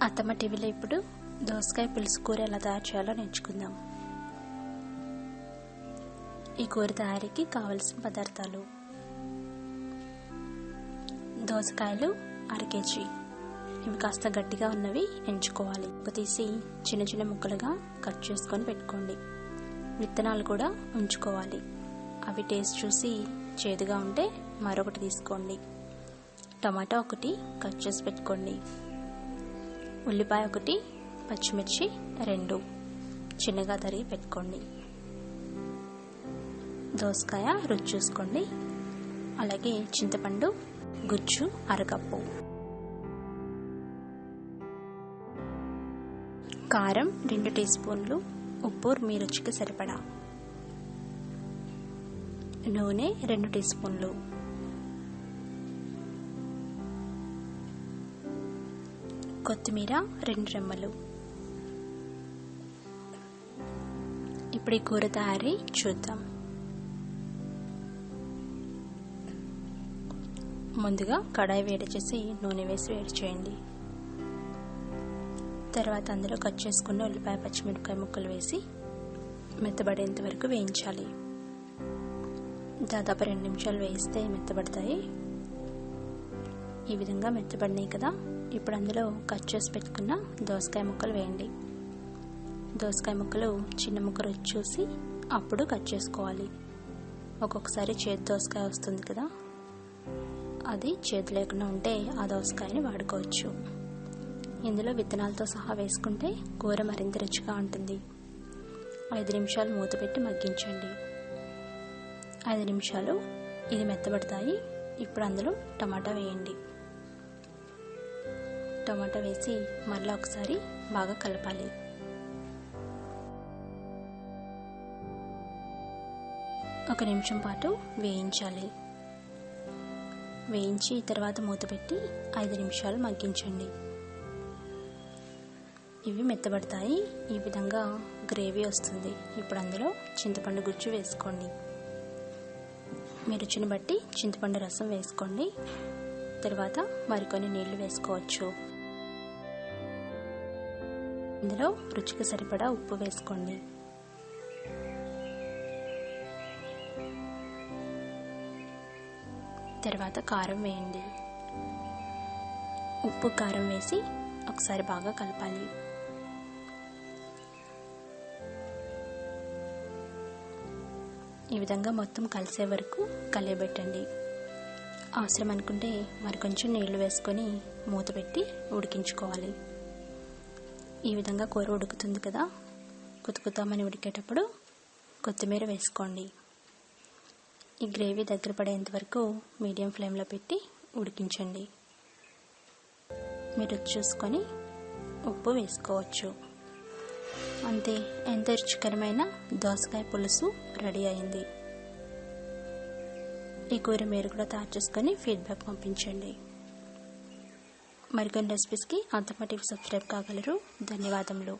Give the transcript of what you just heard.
అత్తమ్మ టీవీలో ఇప్పుడు దోసకాయ పులుసు కూర ఎలా తయారు చేయాలో నేర్చుకుందాం. ఈ కూర తయారీకి కావలసిన పదార్థాలు: దోసకాయలు 1/2 కేజీ. ఇవి కాస్త గట్టిగా ఉన్నవి ఎంచుకోవాలి. తీసి చిన్న చిన్న ముక్కలుగా కట్ చేసుకొని పెట్టుకోండి. విత్తనాలు కూడా ఉంచుకోవాలి. అవి టేస్ట్ చూసి చేదుగా ఉంటే మరొకటి తీసుకోండి. టమాటా 1 కట్ చేసి పెట్టుకోండి. ఉల్లిపాయ 1, పచ్చిమిర్చి 2 చిన్నగా తరిగి పెట్టుకోండి. దోసకాయ రుచి చూసుకోండి. అలాగే చింతపండు గుజ్జు 1/2 కప్పు, కారం 2 టీ స్పూన్లు, ఉప్పు మీ రుచికి సరిపడా, నూనె 2 టీ స్పూన్లు, కొత్తిమీర 2 రెమ్మలు. ఇప్పుడు ఈ కూర తయారీ చూద్దాం. ముందుగా కడాయి వేడి చేసి నూనె వేసి వేడి చేయండి. తర్వాత అందులో కట్ చేసుకున్న ఉల్లిపాయ పచ్చిమిరపకాయ ముక్కలు వేసి మెత్తబడేంత వరకు వేయించాలి. దాదాపు 2 నిమిషాలు వేయిస్తే మెత్తబడతాయి. ఈ విధంగా మెత్తబడినాయి కదా. ఇప్పుడు అందులో కట్ చేసి పెట్టుకున్న దోసకాయ ముక్కలు వేయండి. దోసకాయ ముక్కలు చిన్న ముక్క రుచి చూసి అప్పుడు కట్ చేసుకోవాలి. ఒక్కొక్కసారి చేదు దోసకాయ వస్తుంది కదా, అది చేదు లేకుండా ఉంటే ఆ దోసకాయని వాడుకోవచ్చు. ఇందులో విత్తనాలతో సహా వేసుకుంటే కూర మరింత రుచిగా ఉంటుంది. 5 నిమిషాలు మూత పెట్టి మగ్గించండి. 5 నిమిషాలు ఇది మెత్తబడతాయి. ఇప్పుడు అందులో టమాటా వేయండి. టమాటా వేసి మళ్ళీ ఒకసారి బాగా కలపాలి. ఒక నిమిషం పాటు వేయించాలి. వేయించి తర్వాత మూత పెట్టి 5 నిమిషాలు మగ్గించండి. ఇవి మెత్తబడతాయి. ఈ విధంగా గ్రేవీ వస్తుంది. ఇప్పుడు అందులో చింతపండు గుజ్జు వేసుకోండి. మీ రుచిని బట్టి చింతపండు రసం వేసుకోండి. తర్వాత మరికొన్ని నీళ్లు వేసుకోవచ్చు. ఇందులో రుచికి సరిపడా ఉప్పు వేసుకోండి. తర్వాత కారం వేయండి. ఉప్పు కారం వేసి ఒకసారి బాగా కలపాలి. ఈ విధంగా మొత్తం కలిసే వరకు కలియబెట్టండి. అవసరం అనుకుంటే మరి కొంచెం నీళ్లు వేసుకొని మూత పెట్టి ఉడికించుకోవాలి. ఈ విధంగా కూర ఉడుకుతుంది కదా, కుతుకుతామని ఉడికేటప్పుడు కొత్తిమీర వేసుకోండి. ఈ గ్రేవీ దగ్గర పడేంత వరకు మీడియం ఫ్లేమ్లో పెట్టి ఉడికించండి. మీరు చూసుకొని ఉప్పు వేసుకోవచ్చు. అంతే, ఎంత రుచికరమైన దోసకాయ పులుసు రెడీ అయింది. ఈ కూర మీరు కూడా తయారు చేసుకొని ఫీడ్బ్యాక్ పంపించండి. మరికొన్ని రెసిపీస్కి అత్తమ్మ టీవీ సబ్స్క్రైబ్ కాగలరు. ధన్యవాదములు.